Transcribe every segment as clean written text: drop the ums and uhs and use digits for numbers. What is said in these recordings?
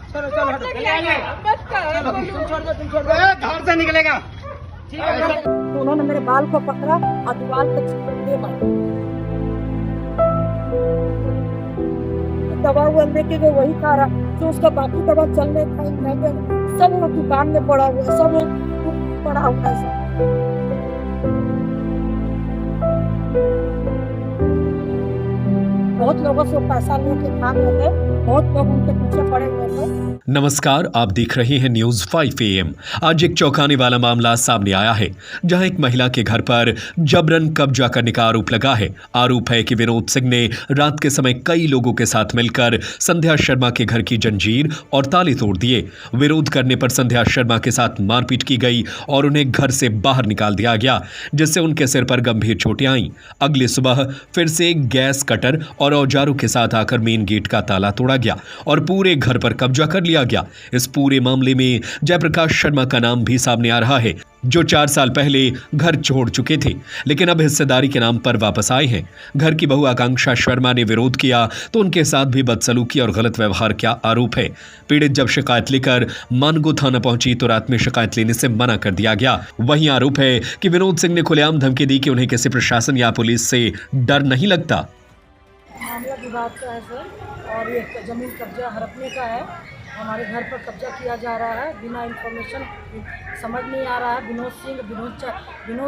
चलो चलो हटो, तुम छोड़ दो, घर से निकलेगा। ठीक है। तो उन्होंने मेरे बाल को पकड़ा और दीवार पे दे मारा। दवा वो लेके गए, वही खा रहा, जो उसका बाकी दवा चलने था सब वो दुकान में पड़ा हुआ है, सब वो पड़ा हुआ है। बहुत लोगों से पैसा लेके भाग गए थे, बहुत लोग उनके पीछे पड़े हुए थे। नमस्कार, आप देख रहे हैं न्यूज 5 AM। आज एक चौंकाने वाला मामला सामने आया है, जहां एक महिला के घर पर जबरन कब्जा करने का आरोप लगा है। आरोप है कि विनोद सिंह ने रात के समय कई लोगों के साथ मिलकर संध्या शर्मा के घर की जंजीर और ताले तोड़ दिए। विरोध करने पर संध्या शर्मा के साथ मारपीट की गई और उन्हें घर से बाहर निकाल दिया गया, जिससे उनके सिर पर गंभीर चोटें आईं। अगली सुबह फिर से गैस कटर और औजारों के साथ आकर मेन गेट का ताला तोड़ा गया और पूरे घर पर कब्जा कर लिया गया। इस पूरे मामले में जयप्रकाश शर्मा का नाम भी सामने आ रहा है, जो 4 साल पहले घर छोड़ चुके थे, लेकिन अब हिस्सेदारी के नाम पर वापस आए हैं। घर की बहू आकांक्षा शर्मा ने विरोध किया तो उनके साथ भी बदसलूकी और गलत व्यवहार का आरोप है। पीड़ित जब शिकायत लेकर मानगो थाना पहुंची तो रात में शिकायत लेने से मना कर दिया गया। वहीं आरोप है कि विनोद सिंह ने खुलेआम धमकी दी कि उन्हें किसी प्रशासन या पुलिस से डर नहीं लगता। मामला विवाद का है सर, और ये जमीन कब्जा हड़पने का है। हमारे घर पर कब्जा किया जा रहा है बिना इंफॉर्मेशन, समझ नहीं आ रहा है। विनोद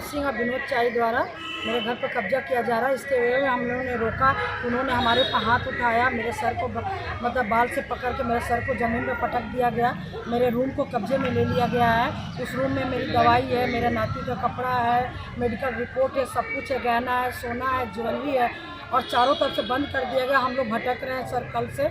सिंह और विनोद चाई द्वारा मेरे घर पर कब्जा किया जा रहा है। इसके वजह में हम लोगों ने रोका, उन्होंने हमारे पर हाथ उठाया, मेरे सर को मतलब बाल से पकड़ के मेरे सर को ज़मीन में पटक दिया गया। मेरे रूम को कब्जे में ले लिया गया है। उस रूम में मेरी दवाई है, मेरे नाती का कपड़ा है, मेडिकल रिपोर्ट है, सब कुछ है, गहना है, सोना है, ज्वेलरी है, और चारों तरफ से बंद कर दिया गया। हम लोग भटक रहे हैं सर कल से,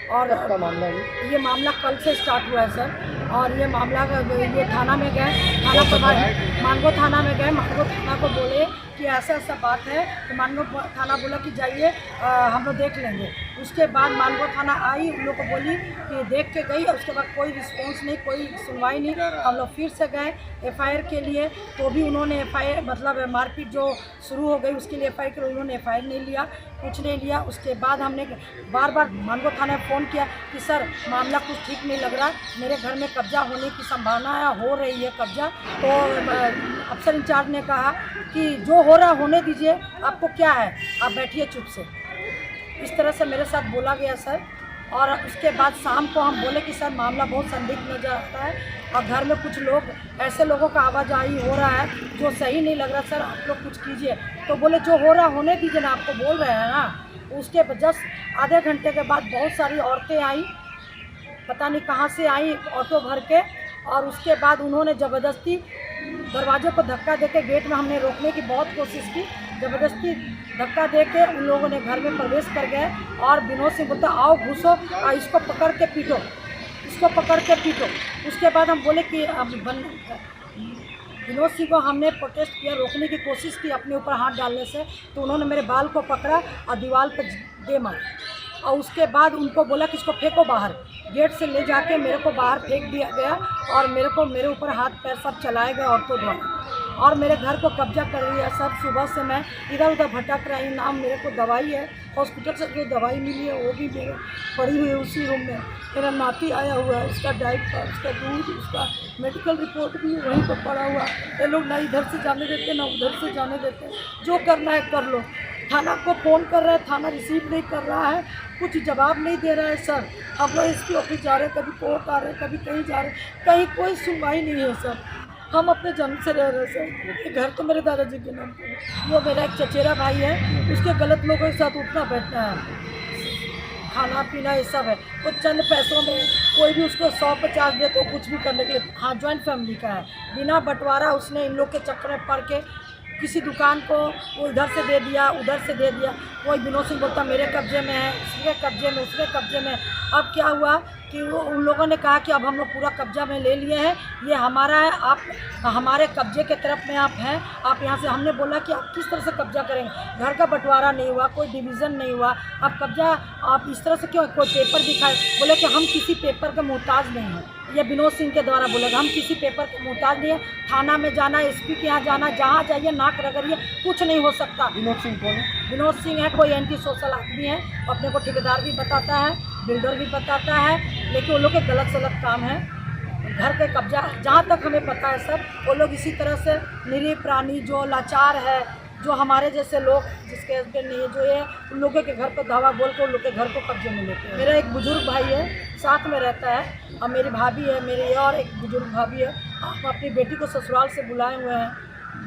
और ये मामला कल से स्टार्ट हुआ है सर। और ये मामला ये थाना में गए, थाना प्रभारी मानगो थाना में गए, मानगो थाना को बोले कि ऐसा ऐसा बात है, तो मानगो थाना बोला कि जाइए हम लोग देख लेंगे। उसके बाद मानगो थाना आई, उन लोग को बोली कि देख के गई, उसके बाद कोई रिस्पॉन्स नहीं, कोई सुनवाई नहीं। हम लोग फिर से गए FIR के लिए, तो भी उन्होंने FIR मतलब मारपीट जो शुरू हो गई उसके लिए FIR के लिए उन्होंने FIR नहीं लिया, कुछ नहीं लिया। उसके बाद हमने बार बार मानगो थाना में फ़ोन किया कि सर मामला कुछ ठीक नहीं लग रहा, मेरे घर में कब्जा होने की संभावना है, हो रही है कब्जा। तो अफसर इंचार्ज ने कहा कि जो हो रहा होने दीजिए, आपको क्या है, आप बैठिए चुप से। इस तरह से मेरे साथ बोला गया सर। और उसके बाद शाम को हम बोले कि सर मामला बहुत संदिग्ध नजर आता है और घर में कुछ लोग ऐसे लोगों का आवाजाही हो रहा है जो सही नहीं लग रहा, सर आप लोग कुछ कीजिए। तो बोले जो हो रहा होने दीजिए ना, आपको बोल रहे हैं ना। उसके जस्ट आधे घंटे के बाद बहुत सारी औरतें आई, पता नहीं कहाँ से आई, ऑटो भर के, और उसके बाद उन्होंने ज़बरदस्ती दरवाजे को धक्का देके, गेट में हमने रोकने की बहुत कोशिश की, ज़बरदस्ती धक्का देके उन लोगों ने घर में प्रवेश कर गए। और विनोद सिंह बोलता आओ घुसो और इसको पकड़ के पीटो, इसको पकड़ के पीटो। उसके बाद हम बोले कि अब विनोद सिंह को हमने प्रोटेस्ट किया, रोकने की कोशिश की अपने ऊपर हाथ डालने से, तो उन्होंने मेरे बाल को पकड़ा और दीवार पर दे मारा। और उसके बाद उनको बोला कि इसको फेंको बाहर। गेट से ले जाके मेरे को बाहर फेंक दिया गया और मेरे ऊपर हाथ पैर सब चलाए गए औरतों द्वारा, और मेरे घर को कब्जा कर रही है सर। सुबह से मैं इधर उधर भटक रही हूँ। नाम मेरे को दवाई है, हॉस्पिटल से जो दवाई मिली है वो भी मेरे पड़ी हुई है उसी रूम में। मेरा नाती आया हुआ है, उसका डाइपर, उसका दूध, उसका मेडिकल रिपोर्ट भी वहीं पर पड़ा हुआ। ये लोग ना इधर से जाने देते ना उधर से जाने देते, जो करना है कर लो। थाना को फ़ोन कर रहे हैं, थाना रिसीव नहीं कर रहा है, कुछ जवाब नहीं दे रहा है सर। हम लोग इसके ऑफिस जा रहे हैं, कभी कोर्ट आ रहे हैं, कभी कहीं जा रहे हैं, कहीं कोई सुनवाई नहीं है सर। हम अपने जन्म से रह रहे हैं सर। ये घर तो मेरे दादाजी के नाम पे है। वो मेरा एक चचेरा भाई है, उसके गलत लोगों के साथ उठना बैठना है, खाना पीना ये सब है। तो चंद पैसों में कोई भी उसको 100-50 दे तो कुछ भी करने के लिए। हाँ, जॉइंट फैमिली का है, बिना बंटवारा उसने इन लोग के चक्कर में पड़ के किसी दुकान को वो इधर से दे दिया, उधर से दे दिया। कोई विनोद सिंह बोलता मेरे कब्जे में है, उसके कब्जे में, उसके कब्जे में। अब क्या हुआ कि वो उन लोगों ने कहा कि अब हम लोग पूरा कब्जा में ले लिए हैं, ये हमारा है, आप हमारे कब्जे के तरफ में आप हैं, आप यहाँ से। हमने बोला कि आप किस तरह से कब्जा करेंगे, घर का बंटवारा नहीं हुआ, कोई डिवीज़न नहीं हुआ, आप कब्जा आप इस तरह से क्यों, कोई पेपर दिखाए। बोले कि हम किसी पेपर के मोहताज नहीं हैं। ये विनोद सिंह के द्वारा बोलेगा हम किसी पेपर के मोहताज नहीं है। थाना में जाना, SP के यहाँ जाना, जहाँ जाइए नाक रगड़िए, कुछ नहीं हो सकता। विनोद सिंह कौन है? विनोद सिंह है कोई एंटी सोशल आदमी है, अपने को ठेकेदार भी बताता है, बिल्डर भी बताता है, लेकिन वो लोग के गलत सलत काम है। घर के कब्जा जहाँ तक हमें पता है सर, वो लोग इसी तरह से निरीह प्राणी जो लाचार है, जो हमारे जैसे लोग जिसके हस्बैंड नहीं है, जो है उन लोगों के घर पर धावा बोल के उन लोग के घर को कब्जे में लेते हैं। मेरा एक बुजुर्ग भाई है, साथ में रहता है, और मेरी भाभी है, मेरी और एक बुजुर्ग भाभी है। हम अपनी बेटी को ससुराल से बुलाए हुए हैं।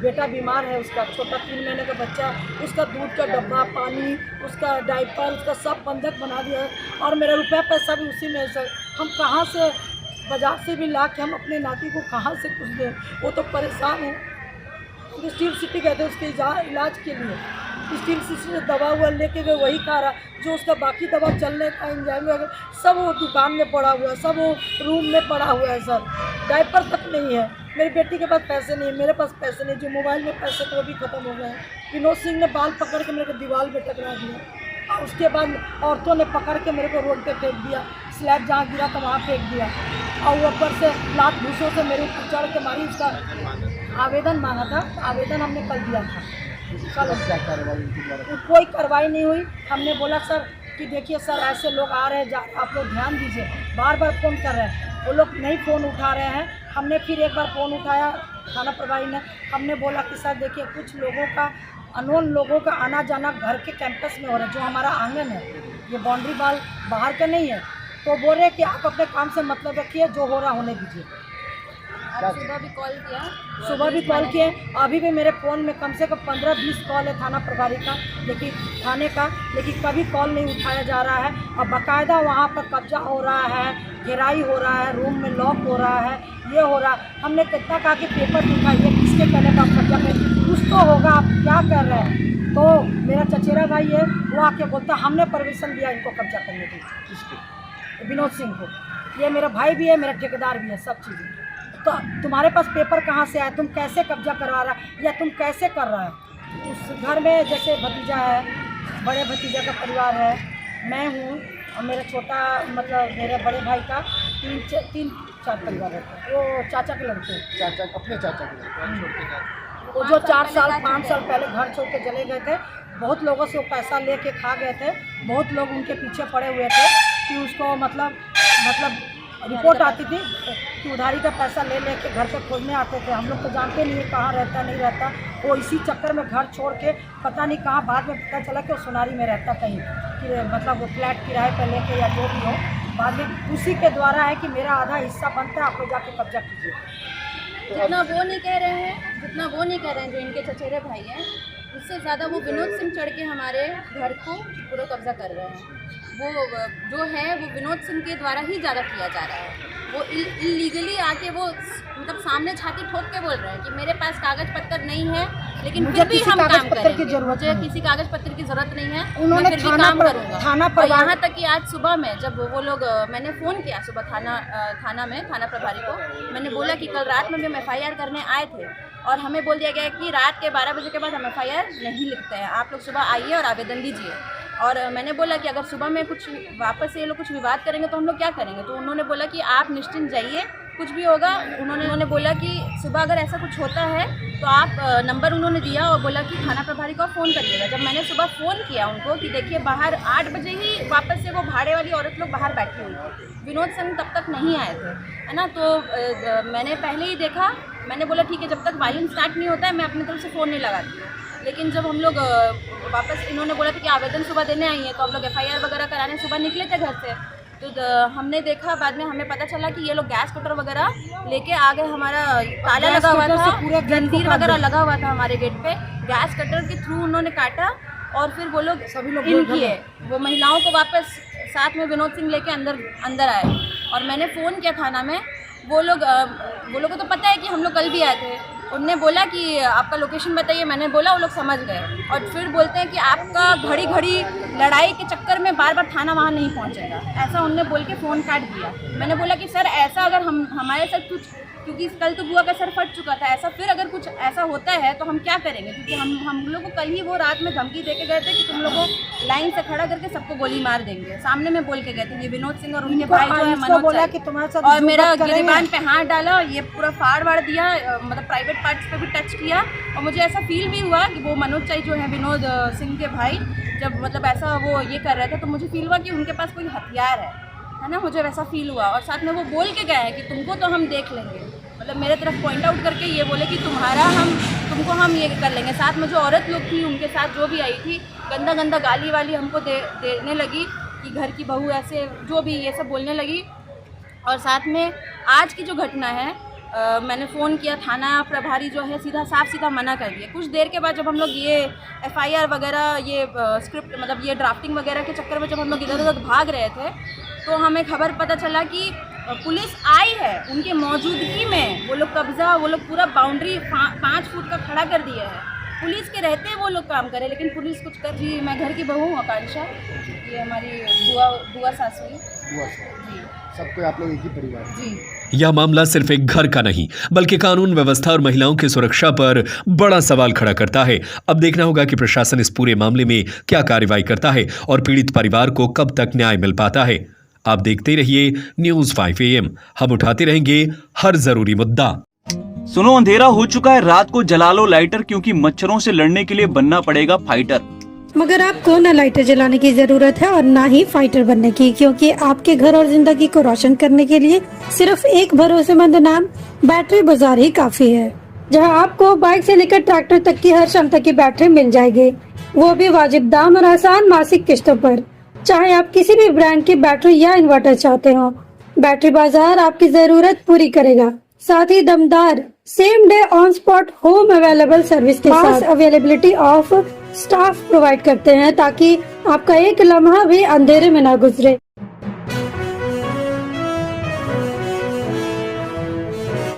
बेटा बीमार है, उसका छोटा 3 महीने का बच्चा, उसका दूध का डब्बा, पानी, उसका डायपर, उसका सब बंधक बना दिया है, और मेरा रुपया पैसा भी उसी में है सर। हम कहाँ से बाजार से भी ला के हम अपने नाती को कहाँ से कुछ दें? वो तो परेशान है। स्टील सिटी कहते हैं उसके इलाज के लिए, स्टील सिटी से दवा हुआ लेके गए, वही खा रहा। जो उसका बाकी दवा चलने का इंजाम सब वो दुकान में पड़ा हुआ है, सब वो रूम में पड़ा हुआ है सर। डायपर तक नहीं है। मेरी बेटी के पास पैसे नहीं है, मेरे पास पैसे नहीं, जो मोबाइल में पैसे थे वो भी ख़त्म हो गए हैं। विनोद सिंह ने बाल पकड़ के मेरे को दीवार में टकरा दिया, और उसके बाद औरतों ने पकड़ के मेरे को रोड पे फेंक दिया, स्लैब जहाँ गिरा था वहाँ फेंक दिया, और वो ऊपर से लात घूसों से मेरे ऊपर चढ़ के मारी। उसका आवेदन मांगा था, आवेदन हमने कल दिया था, कल क्या कार्रवाई? कोई कार्रवाई नहीं हुई। हमने बोला सर कि देखिए सर, ऐसे लोग आ रहे हैं, आप लोग ध्यान दीजिए। बार बार फ़ोन कर रहे हैं, वो लोग नहीं फ़ोन उठा रहे हैं। हमने फिर एक बार फ़ोन उठाया थाना प्रभारी ने, हमने बोला कि सर देखिए, कुछ लोगों का, अननोन लोगों का आना जाना घर के कैंपस में हो रहा है, जो हमारा आंगन है, ये बाउंड्री वाल बाहर का नहीं है। तो बोल रहे कि आप अपने काम से मतलब रखिए, जो हो रहा होने दीजिए। सुबह भी कॉल किया, सुबह भी कॉल किए, अभी भी मेरे फ़ोन में कम से कम 15-20 कॉल है थाना प्रभारी का, लेकिन थाने का, लेकिन कभी कॉल नहीं उठाया जा रहा है। और बाकायदा वहाँ पर कब्जा हो रहा है, घेराई हो रहा है, रूम में लॉक हो रहा है, ये हो रहा है। हमने कितना कहा कि पेपर दिखाइए, किसके कहने पर आप कब्जा करें, कुछ तो होगा, आप क्या कर रहे हैं? तो मेरा चचेरा भाई है, वो आके बोलता हमने परमिशन दिया इनको कब्जा करने की, किसको? विनोद सिंह को। ये मेरा भाई भी है, मेरा ठेकेदार भी है, सब चीज़ें। तो तुम्हारे पास पेपर कहाँ से आया? तुम कैसे कब्जा करवा रहा है, या तुम कैसे कर रहा है? उस घर में जैसे भतीजा है, बड़े भतीजा का परिवार है, मैं हूँ, और मेरा छोटा मतलब मेरे बड़े भाई का 3-4 परिवार रहता है। वो चाचा के लड़के, चाचा, अपने चाचा के वो जो 4 साल 5 साल पहले घर छोड़ के चले गए थे, बहुत लोगों से वो पैसा लेके खा गए थे। बहुत लोग उनके पीछे पड़े हुए थे कि उसको मतलब रिपोर्ट आती थी कि उधारी का पैसा ले लेके घर पे खोजने आते थे। हम लोग तो जानते नहीं है कहाँ रहता नहीं रहता। वो इसी चक्कर में घर छोड़ के पता नहीं कहाँ, बाद में पता चला कि वो सोनारी में रहता कहीं, कि मतलब वो फ्लैट किराए पर लेके या जो भी हो। बाद में उसी के द्वारा है कि मेरा आधा हिस्सा बनता है, आप लोग जाके कब्जा कीजिए। जितना वो नहीं कह रहे हैं, जो इनके चचेरे भाई हैं, उससे ज़्यादा वो विनोद सिंह चढ़ के हमारे घर को पूरा कब्जा कर रहे हैं। वो जो है वो विनोद सिंह के द्वारा ही ज़्यादा किया जा रहा है। वो इलीगली आके वो मतलब सामने छाती ठोक के बोल रहे हैं कि मेरे पास कागज पत्र नहीं है, लेकिन फिर भी हम काम करेंगे, मुझे किसी कागज पत्र की ज़रूरत नहीं है, मैं फिर भी काम करूँगा। और यहाँ तक कि आज सुबह में जब वो लोग, मैंने फ़ोन किया सुबह थाना प्रभारी को, मैंने बोला कि कल रात में भी हम FIR करने आए थे, और हमें बोल दिया गया कि रात के 12 बजे के बाद हम FIR नहीं लिखते हैं, आप लोग सुबह आइए और आवेदन दीजिए। और मैंने बोला कि अगर सुबह में कुछ वापस से ये लोग कुछ विवाद करेंगे तो हम लोग क्या करेंगे? तो उन्होंने बोला कि आप निश्चिंत जाइए, कुछ भी होगा। उन्होंने बोला कि सुबह अगर ऐसा कुछ होता है तो आप नंबर उन्होंने दिया और बोला कि थाना प्रभारी को फ़ोन करिएगा। जब मैंने सुबह फ़ोन किया उनको कि देखिए बाहर 8 बजे ही वापस से वो भाड़े वाली औरत लोग बाहर बैठी हुई थी, विनोद सिंह तब तक नहीं आए थे, है ना। तो मैंने पहले ही देखा, मैंने बोला ठीक है, जब तक वायलेंस स्टार्ट नहीं होता है मैं अपनी तरफ से फ़ोन नहीं लगाती हूँ। लेकिन जब हम लोग वापस, इन्होंने बोला था कि आवेदन सुबह देने आई हैं, तो हम लोग FIR वगैरह कराने सुबह निकले थे घर से। तो हमने देखा, बाद में हमें पता चला कि ये लोग गैस कटर वगैरह लेके आ गए। हमारा ताला लगा हुआ था, पूरा जंजीर वगैरह लगा हुआ था हमारे गेट पे। गैस कटर के थ्रू उन्होंने काटा, और फिर वो लोग सभी लोग इन किए, वो महिलाओं को वापस साथ में विनोद सिंह लेके अंदर आए। और मैंने फ़ोन किया थाना में, वो लोगों को तो पता है कि हम लोग कल भी आए थे। उनने बोला कि आपका लोकेशन बताइए, मैंने बोला, वो लोग समझ गए। और फिर बोलते हैं कि आपका घड़ी लड़ाई के चक्कर में बार बार थाना वहाँ नहीं पहुँचेगा, ऐसा उनने बोल के फ़ोन काट दिया। मैंने बोला कि सर ऐसा अगर हमारे साथ कुछ, क्योंकि कल तो बुआ का सर फट चुका था, ऐसा फिर अगर कुछ ऐसा होता है तो हम क्या करेंगे? क्योंकि हम लोग को कल ही वो रात में धमकी दे के गए थे कि तुम लोगों लाइन से खड़ा करके सबको गोली मार देंगे, सामने में बोल के गए थे। ये विनोद सिंह और उनके भाई जो है मनोज, और मेरा गिरिबान पे हाथ डाला, ये पूरा फाड़ दिया, मतलब प्राइवेट पार्ट्स पे भी टच किया। और मुझे ऐसा फील भी हुआ कि वो मनोज चाई जो है विनोद सिंह के भाई, जब मतलब ऐसा वो ये कर रहे थे तो मुझे फील हुआ कि उनके पास कोई हथियार है ना, मुझे वैसा फील हुआ। और साथ में वो बोल के गए हैं कि तुमको तो हम देख लेंगे, मतलब मेरे तरफ पॉइंट आउट करके ये बोले कि तुमको हम ये कर लेंगे। साथ में जो औरत लोग थी उनके साथ जो भी आई थी, गंदा गंदा गाली वाली हमको देने लगी कि घर की बहू ऐसे जो भी ये सब बोलने लगी। और साथ में आज की जो घटना है, मैंने फ़ोन किया, थाना प्रभारी जो है साफ सीधा मना कर दिया। कुछ देर के बाद जब हम लोग ये FIR वगैरह ये स्क्रिप्ट मतलब ये ड्राफ्टिंग वगैरह के चक्कर में जब हम लोग इधर उधर भाग रहे थे तो हमें खबर पता चला कि पुलिस आई है, उनके मौजूदगी में वो लोग पूरा बाउंड्री 5 फुट का खड़ा कर दिया है। पुलिस के रहते वो लोग काम करे, लेकिन पुलिस कुछ कर जी। मैं घर की बहू हूँ आकांक्षा, ये हमारी बुआ सास हुई जी। सबको आप लोग एक ही परिवार जी। यह मामला सिर्फ एक घर का नहीं बल्कि कानून व्यवस्था और महिलाओं की सुरक्षा पर बड़ा सवाल खड़ा करता है। अब देखना होगा कि प्रशासन इस पूरे मामले में क्या कार्रवाई करता है और पीड़ित परिवार को कब तक न्याय मिल पाता है। आप देखते रहिए न्यूज़ 5 AM, हम उठाते रहेंगे हर जरूरी मुद्दा। सुनो, अंधेरा हो चुका है, रात को जला लो लाइटर, क्योंकि मच्छरों से लड़ने के लिए बनना पड़ेगा फाइटर। मगर आपको न लाइटर जलाने की जरूरत है और ना ही फाइटर बनने की, क्योंकि आपके घर और जिंदगी को रोशन करने के लिए सिर्फ एक भरोसेमंद नाम बैटरी बाजार ही काफी है, जहां आपको बाइक से लेकर ट्रैक्टर तक की हर क्षमता की बैटरी मिल जाएगी, वो भी वाजिब दाम और आसान मासिक किस्तों पर। चाहे आप किसी भी ब्रांड की बैटरी या इन्वर्टर चाहते हो, बैटरी बाजार आपकी जरूरत पूरी करेगा। साथ ही दमदार same day on spot home available service के साथ अवेलेबिलिटी ऑफ स्टाफ प्रोवाइड करते हैं, ताकि आपका एक लम्हा भी अंधेरे में ना गुजरे।